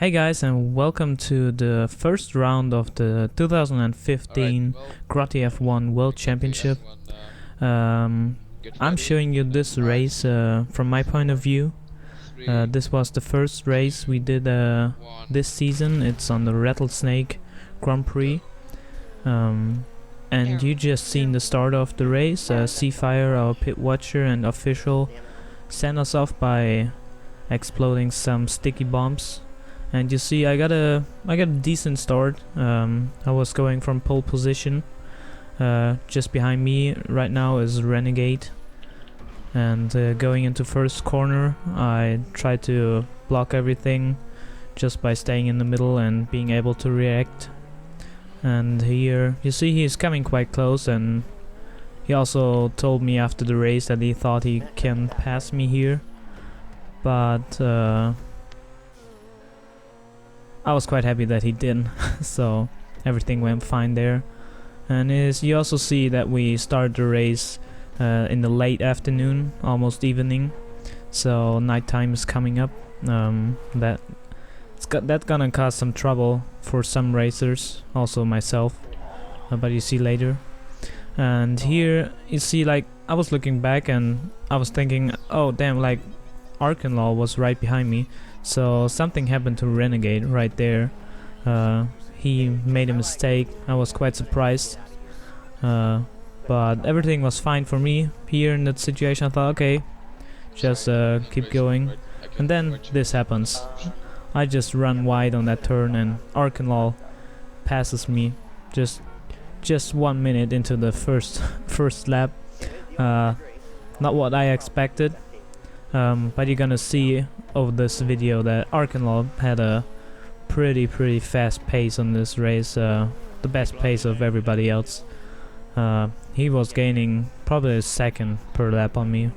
Hey guys, and welcome to the first round of the 2015 Grotti F1 World Championship. I'm showing you this race from my point of view. This was the first race we did this season. It's on the Rattlesnake Grand Prix. And you just seen the start of the race. Seafire, our pit watcher and official, sent us off by exploding some sticky bombs. And you see, I got a decent start. I was going from pole position. Just behind me right now is Renegade. And going into first corner, I tried to block everything just by staying in the middle and being able to react. And here, you see, he's coming quite close, and he also told me after the race that he thought he can pass me here. But I was quite happy that he didn't, so everything went fine there. And you also see that we started the race in the late afternoon, almost evening, so nighttime is coming up. That's gonna cause some trouble for some racers, also myself, but you see later. And here you see, like, I was looking back and I was thinking, oh damn, like Arkenlaw was right behind me. So something happened to Renegade right there. He made a mistake. I was quite surprised. But everything was fine for me here in that situation. I thought, okay, just keep going. And then this happens. I just run wide on that turn and Arkenlaw passes me just 1 minute into the first lap. Not what I expected. But you're gonna see over this video that Arkenlaw had a pretty fast pace on this race, the best pace of everybody else. He was gaining probably a second per lap on me,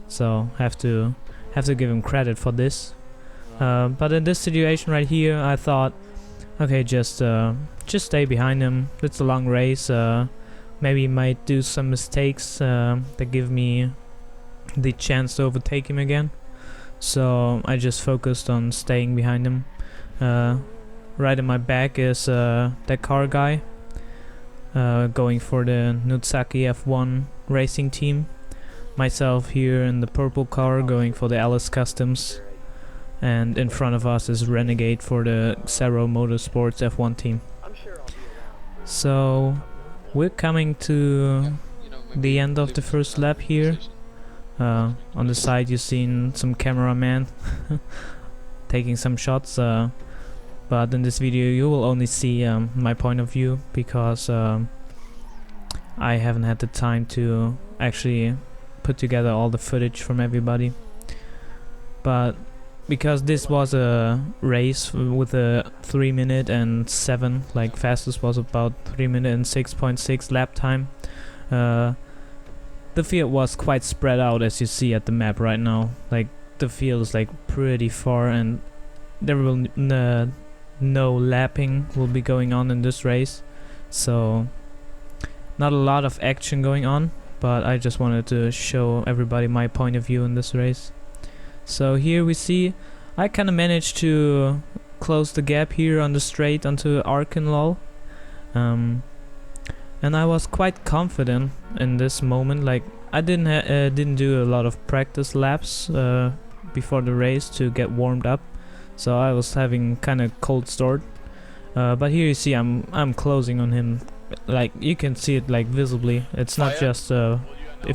so have to give him credit for this. But in this situation right here, I thought, okay, just stay behind him. It's a long race. Maybe he might do some mistakes that give me the chance to overtake him again. So I just focused on staying behind him. Right in my back is that car guy, going for the Grotti F1 racing team. Myself here in the purple car going for the Alice Customs, and in front of us is Renegade for the Zero Motorsports F1 team. So we're coming to the end of the first lap here. On the side you've seen some cameraman taking some shots, but in this video you will only see my point of view, because I haven't had the time to actually put together all the footage from everybody. But because this was a race with a 3 minute and 7, like fastest was about 3 minute and 6.6 lap time, the field was quite spread out, as you see at the map right now. Like, the field is like pretty far, and there will no lapping will be going on in this race, so not a lot of action going on. But I just wanted to show everybody my point of view in this race. So here we see I kind of managed to close the gap here on the straight onto Arkenlaw. And I was quite confident in this moment. Like, I didn't do a lot of practice laps before the race to get warmed up, so I was having kind of cold start. But here you see I'm closing on him. Like, you can see it like visibly. It's not just a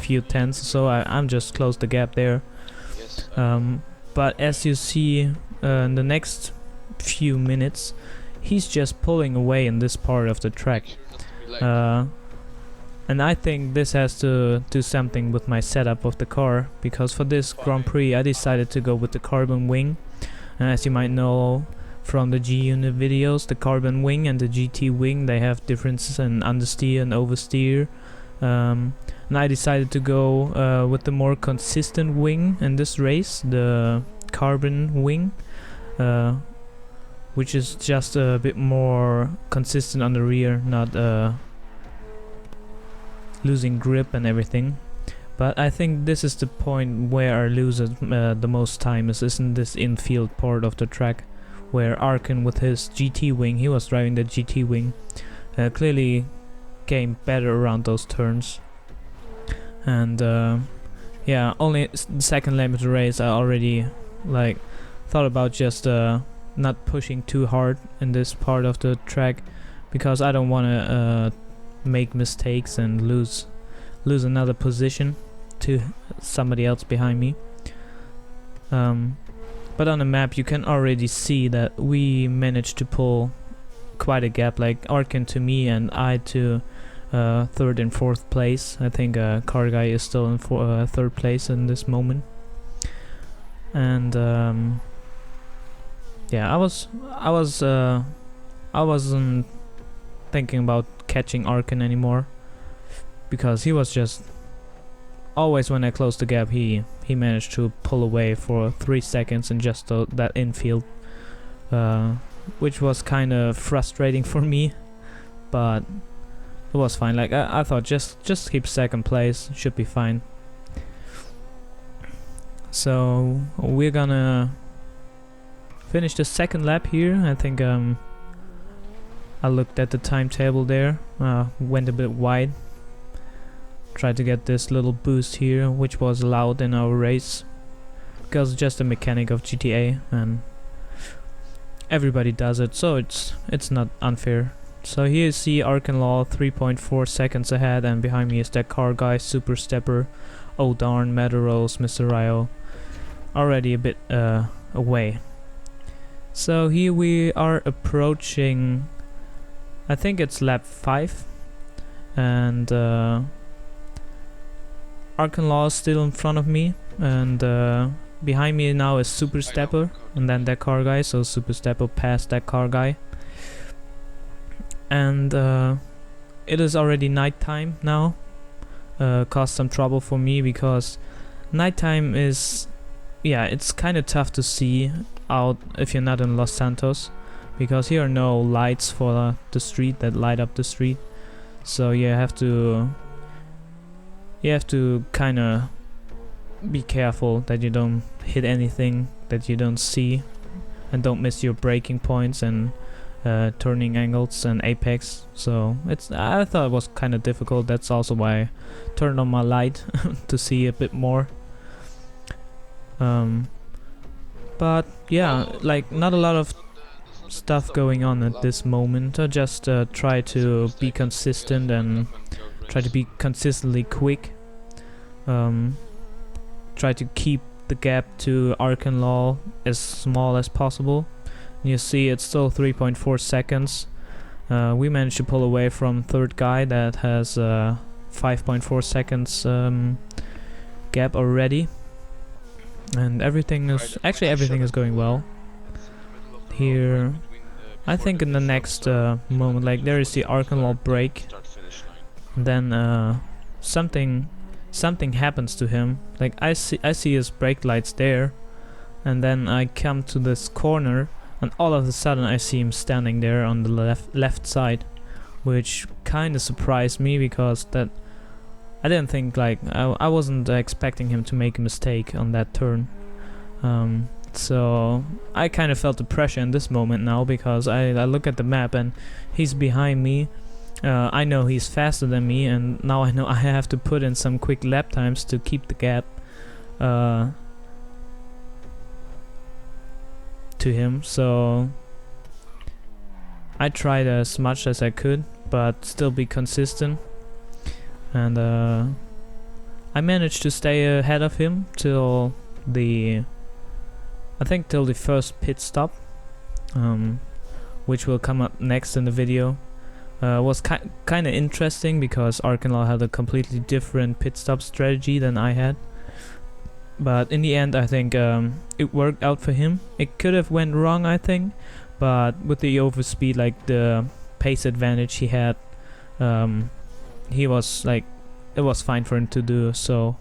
few tenths, so I'm just closed the gap there. But as you see in the next few minutes, he's just pulling away in this part of the track. And I think this has to do something with my setup of the car, because for this Grand Prix I decided to go with the carbon wing. And as you might know from the G-Unit videos, the carbon wing and the GT wing, they have differences in understeer and oversteer. And I decided to go with the more consistent wing in this race, the carbon wing, which is just a bit more consistent on the rear, not losing grip and everything. But I think this is the point where I lose the most time, is in this infield part of the track, where Arkin with his GT wing, he was driving the GT wing, clearly came better around those turns. And yeah, only the second lap of the race I already like thought about just not pushing too hard in this part of the track, because I don't want to make mistakes and lose another position to somebody else behind me. But on the map you can already see that we managed to pull quite a gap, like Arkin to me and I to third and fourth place. I think Car Guy is still in third place in this moment. And yeah, I wasn't thinking about catching Arkin anymore, because he was just always, when I closed the gap, he managed to pull away for 3 seconds in just that infield, which was kind of frustrating for me, but it was fine. Like I thought, just keep second place, should be fine. So we're gonna finish the second lap here. I think I looked at the timetable there, went a bit wide, tried to get this little boost here, which was allowed in our race, because it's just a mechanic of GTA and everybody does it, so it's not unfair. So here you see Arkenlaw 3.4 seconds ahead, and behind me is that Car Guy, Super Stepper, Oh Darn, Metaros, Mr. Ryo, already a bit away. So here we are approaching, I think it's lap 5, and Arkenlaw is still in front of me, and behind me now is Super Stepper, and then that Car Guy, so Super Stepper passed that Car Guy. And it is already nighttime now. Caused some trouble for me, because nighttime is, yeah, it's kind of tough to see out if you're not in Los Santos, because here are no lights for the street that light up the street, so you have to kind of be careful that you don't hit anything that you don't see, and don't miss your braking points and turning angles and apex. So I thought it was kind of difficult. That's also why I turned on my light to see a bit more. But yeah, like not a lot of stuff going on at this moment. I just try to be consistent and try to be consistently quick. Try to keep the gap to Arkenlaw as small as possible. You see it's still 3.4 seconds. We managed to pull away from third guy that has 5.4 seconds gap already, and everything is going well here. I think in the next moment, like there is the Arkenlaw break, and then something happens to him. Like I see his brake lights there, and then I come to this corner, and all of a sudden I see him standing there on the left side, which kind of surprised me, because that I didn't think, like I wasn't expecting him to make a mistake on that turn. So I kind of felt the pressure in this moment now, because I look at the map and he's behind me. I know he's faster than me, and now I know I have to put in some quick lap times to keep the gap to him. So I tried as much as I could, but still be consistent, and I managed to stay ahead of him till the first pit stop, which will come up next in the video. Was kind of interesting, because Arkenlaw had a completely different pit stop strategy than I had, but in the end I think it worked out for him. It could have went wrong, I think, but with the overspeed, like the pace advantage he had, he was like, it was fine for him to do so.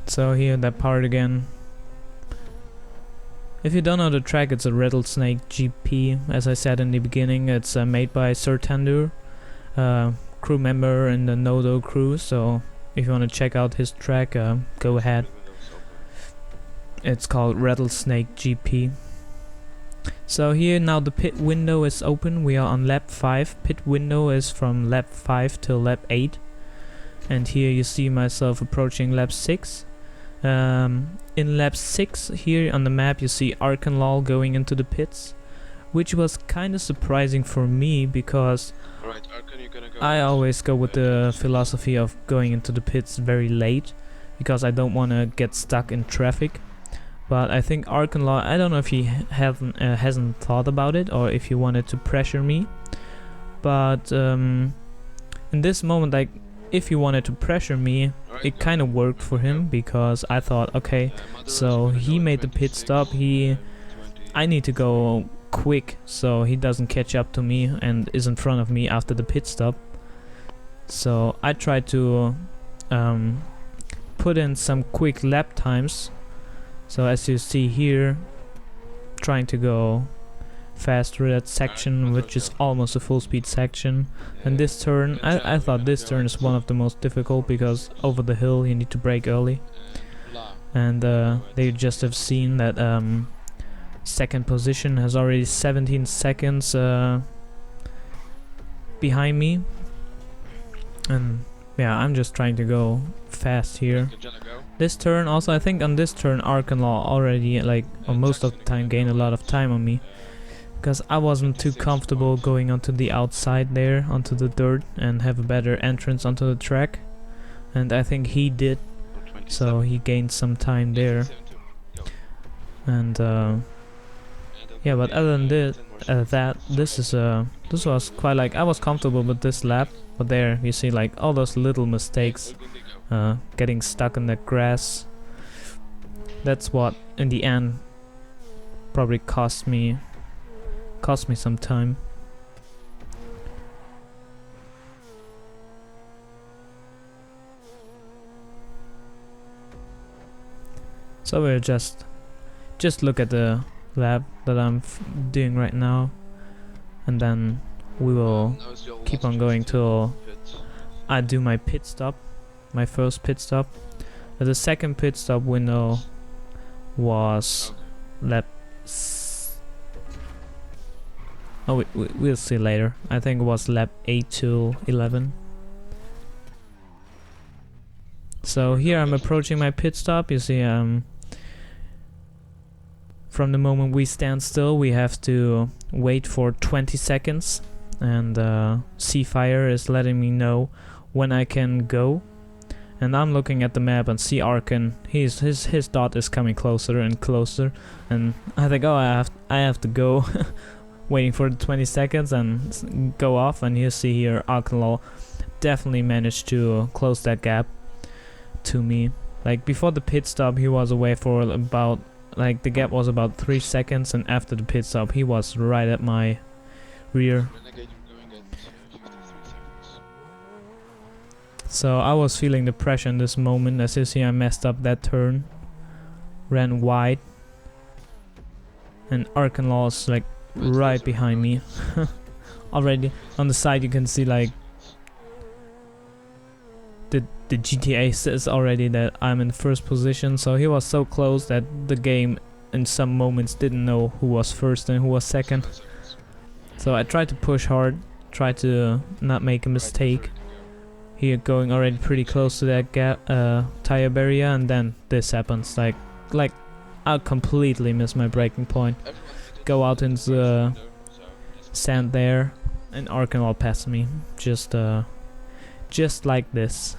So here, that part again. If you don't know the track, it's a Rattlesnake GP. As I said in the beginning, it's made by Sir Tandur, crew member in the Nodo crew. So if you want to check out his track, go ahead. It's called Rattlesnake GP. So here now the pit window is open. We are on lap 5. Pit window is from lap 5 till lap 8. And here you see myself approaching lap 6. In lap 6 here on the map you see Arkenlaw going into the pits, which was kind of surprising for me because I always go with the philosophy of going into the pits very late because I don't want to get stuck in traffic. But I think Arkenlaw, I don't know if he hasn't thought about it or if he wanted to pressure me. But in this moment, like, if he wanted to pressure me, it kind of worked for him because I thought, okay, so he made the pit stop. I need to go quick so he doesn't catch up to me and is in front of me after the pit stop. So I tried to put in some quick lap times. So as you see here, trying to go fast through that section, which is almost a full speed section. And this turn, I thought this turn is one of the most difficult because over the hill you need to brake early. And they just have seen that second position has already 17 seconds behind me. And yeah, I'm just trying to go fast here. This turn also, I think on this turn Arkenlaw already, like, or most of the time, gained a lot of time on me because I wasn't too comfortable going onto the outside there, onto the dirt, and have a better entrance onto the track. And I think he did, so he gained some time there. And yeah, but other than this was quite, like, I was comfortable with this lap. But there you see, like, all those little mistakes, getting stuck in the grass. That's what in the end probably cost me some time. So we'll just look at the lap that I'm doing right now, and then we will keep on going till I do my pit stop, my first pit stop. The second pit stop window was lap we'll see later. I think it was lap 8 to 11. So here I'm approaching my pit stop. You see, from the moment we stand still we have to wait for 20 seconds. And Seafire is letting me know when I can go, and I'm looking at the map and see Arken. His dot is coming closer and closer, and I think, oh, I have to go. Waiting for the 20 seconds and go off, and you see here Arkenlaw definitely managed to close that gap to me. Like, before the pit stop he was away for about, like, the gap was about 3 seconds, and after the pit stop he was right at my rear. So I was feeling the pressure in this moment. As you see, I messed up that turn, ran wide, and Arkenlaw is, like, right behind me. Already on the side you can see, like, the GTA says already that I'm in first position, so he was so close that the game in some moments didn't know who was first and who was second. So I tried to push hard, tried to not make a mistake. Here, going already pretty close to that gap, tire barrier, and then this happens. Like I completely miss my braking point. Go out into the sand there, and Arkenlaw passed me. Just like this.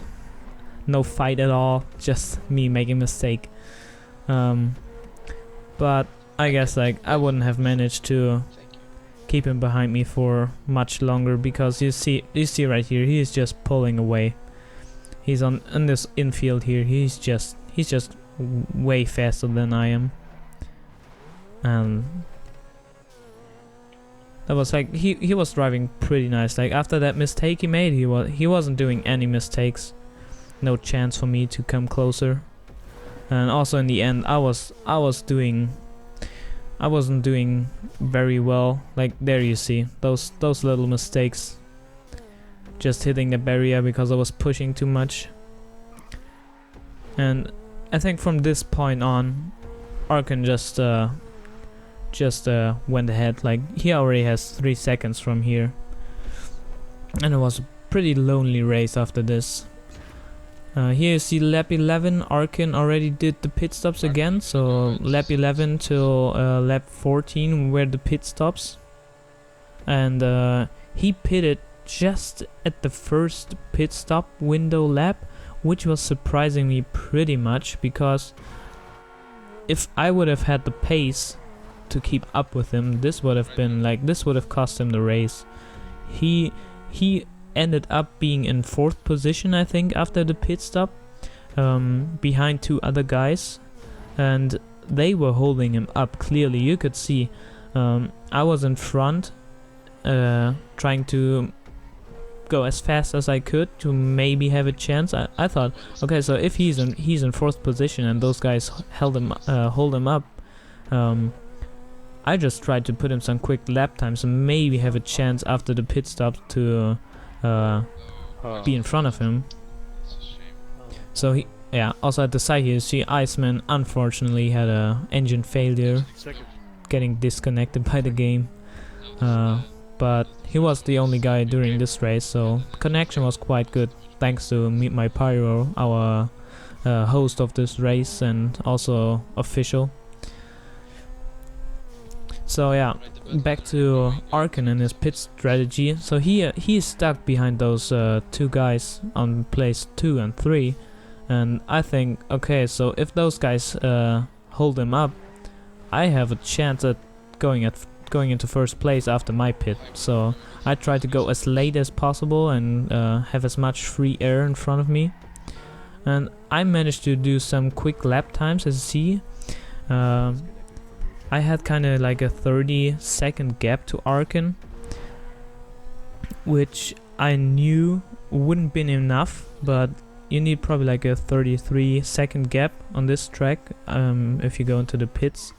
No fight at all, just me making a mistake. But I guess, like, I wouldn't have managed to keep him behind me for much longer because you see right here, he is just pulling away. He's on this infield here. He's just way faster than I am, and that was, like, he was driving pretty nice. Like, after that mistake he made, he wasn't doing any mistakes. No chance for me to come closer. And also in the end I wasn't doing very well. Like, there you see those little mistakes, just hitting the barrier because I was pushing too much. And I think from this point on Arkan just went ahead. Like, he already has 3 seconds from here, and it was a pretty lonely race after this. Here you see lap 11. Arkan already did the pit stops again, so lap 11 till lap 14 were the pit stops, and he pitted just at the first pit stop window lap, which was surprising me pretty much, because if I would have had the pace to keep up with him, this would have cost him the race. He ended up being in 4th position, I think, after the pit stop, behind 2 other guys, and they were holding him up clearly. You could see I was in front, trying to go as fast as I could to maybe have a chance. I thought, okay, so if he's in 4th position and those guys hold him up, I just tried to put him some quick lap times and maybe have a chance after the pit stop to be in front of him. So also at the side here you see Iceman unfortunately had a engine failure, getting disconnected by the game, but he was the only guy during this race, so connection was quite good thanks to Meet My Pyro, our host of this race and also official. So yeah, back to Arkan and his pit strategy. So he is stuck behind those 2 guys on place 2 and 3, and I think, okay, so if those guys hold him up, I have a chance at going into 1st place after my pit. So I try to go as late as possible and have as much free air in front of me, and I managed to do some quick lap times, as you see. I had kind of like a 30-second gap to Arkan, which I knew wouldn't been enough, but you need probably like a 33-second gap on this track if you go into the pits.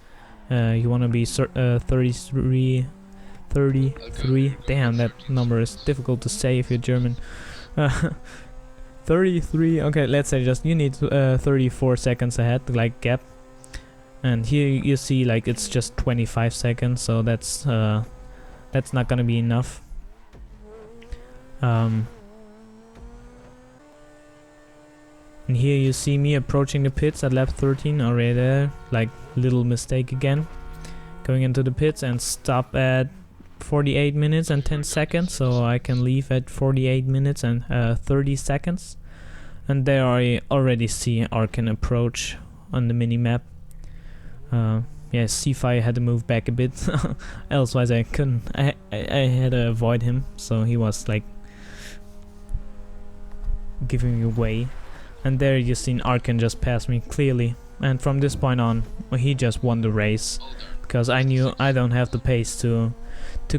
You want to be 33. Damn, that number is difficult to say if you're German. 33. Okay, let's say just you need 34 seconds ahead, like gap. And here you see like it's just 25 seconds, so that's not gonna be enough. And here you see me approaching the pits at lap 13, already there, like little mistake again. Going into the pits and stop at 48 minutes and 10 seconds, so I can leave at 48 minutes and 30 seconds. And there I already see Arkan approach on the mini-map. Yeah, C5 had to move back a bit, elsewise I couldn't. I had to avoid him, so he was like giving me away. And there you seen Arkan just pass me clearly, and from this point on, well, he just won the race, because I knew I don't have the pace to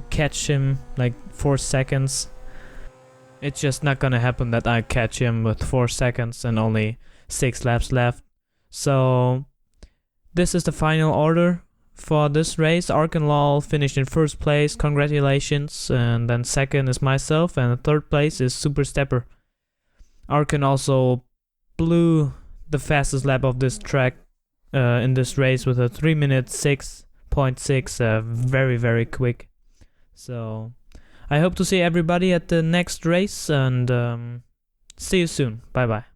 catch him like 4 seconds. It's just not gonna happen that I catch him with 4 seconds and only 6 laps left. So this is the final order for this race. Arkan finished in 1st place, congratulations, and then 2nd is myself, and 3rd place is Super Stepper. Arkan also blew the fastest lap of this track in this race with a 3 minute 6.6, very very quick. So I hope to see everybody at the next race, and see you soon. Bye bye.